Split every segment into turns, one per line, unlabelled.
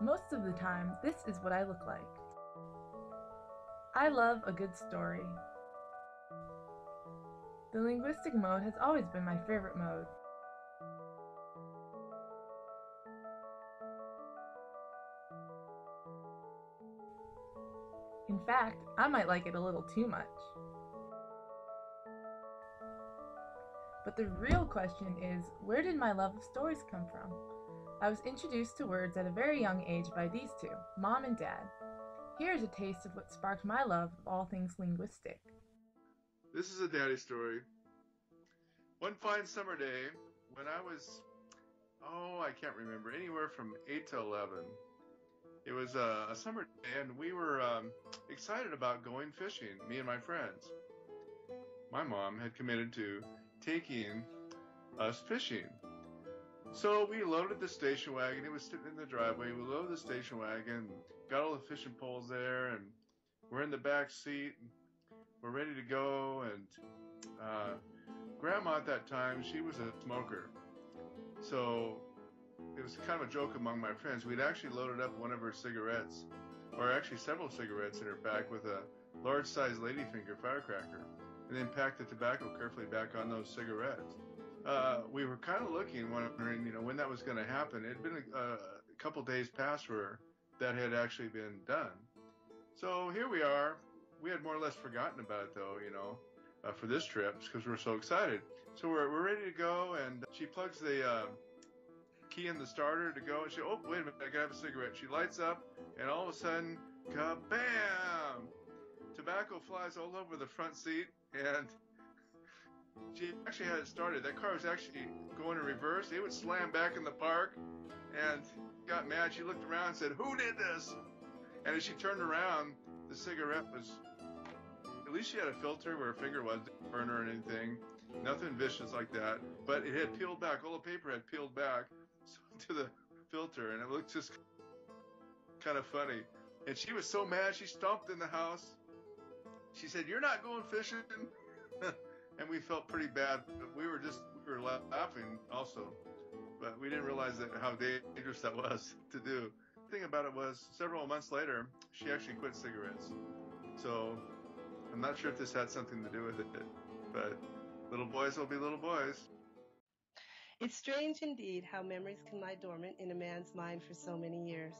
Most of the time, this is what I look like. I love a good story. The linguistic mode has always been my favorite mode. In fact, I might like it a little too much. But the real question is, where did my love of stories come from? I was introduced to words at a very young age by these two, Mom and Dad. Here's a taste of what sparked my love of all things linguistic.
This is a daddy story. One fine summer day, when I was, I can't remember, anywhere from 8 to 11. It was a summer day, and we were excited about going fishing, me and my friends. My mom had committed to taking us fishing. So we loaded the station wagon. It was sitting in the driveway. We loaded the station wagon, got all the fishing poles there, and we're in the back seat. We're ready to go, and Grandma at that time, she was a smoker. So it was kind of a joke among my friends. We'd actually loaded up one of her cigarettes, or actually several cigarettes in her back with a large-sized ladyfinger firecracker, and then packed the tobacco carefully back on those cigarettes. We were kind of looking, wondering, when that was going to happen. It had been a couple days past where that had actually been done. So here we are. We had more or less forgotten about it, though, for this trip, because we were so excited. So we're ready to go, and she plugs the key in the starter to go, and she, oh, wait a minute, I gotta have a cigarette. She lights up, and all of a sudden, kabam! Tobacco flies all over the front seat, and she actually had it started. That car was actually going in reverse. It would slam back in the park, and got mad. She looked around and said, "Who did this?" And as she turned around, the cigarette was, at least she had a filter where her finger was, didn't burn her or anything. Nothing vicious like that. But it had peeled back. All the paper had peeled back to the filter, and it looked just kind of funny. And she was so mad, she stomped in the house. She said, "You're not going fishing." And we felt pretty bad. But we were laughing also. But we didn't realize how dangerous that was to do. The thing about it was, several months later, she actually quit cigarettes. So I'm not sure if this had something to do with it, but little boys will be little boys.
It's strange indeed how memories can lie dormant in a man's mind for so many years.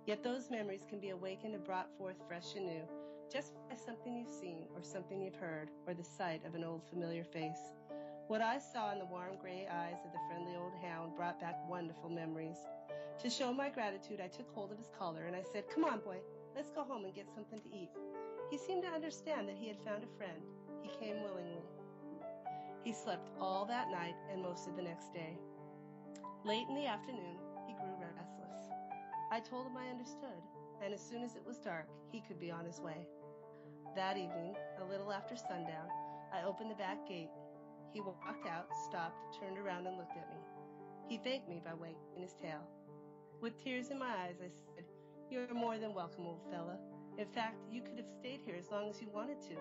Yet those memories can be awakened and brought forth fresh and new, just by something you've seen or something you've heard, or the sight of an old familiar face. What I saw in the warm gray eyes of the friendly old hound brought back wonderful memories. To show my gratitude, I took hold of his collar and I said, "Come on, boy, let's go home and get something to eat." He seemed to understand that he had found a friend. He came willingly. He slept all that night and most of the next day. Late in the afternoon, he grew restless. I told him I understood, and as soon as it was dark, he could be on his way. That evening, a little after sundown, I opened the back gate. He walked out, stopped, turned around, and looked at me. He thanked me by wagging his tail. With tears in my eyes, I said, "You're more than welcome, old fella. In fact, you could have stayed here as long as you wanted to."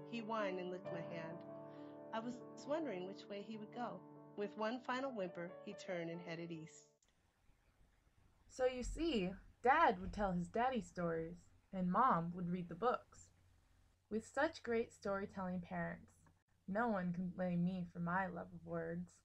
He whined and licked my hand. I was wondering which way he would go. With one final whimper, he turned and headed east.
So you see, Dad would tell his daddy stories, and Mom would read the books. With such great storytelling parents, no one can blame me for my love of words.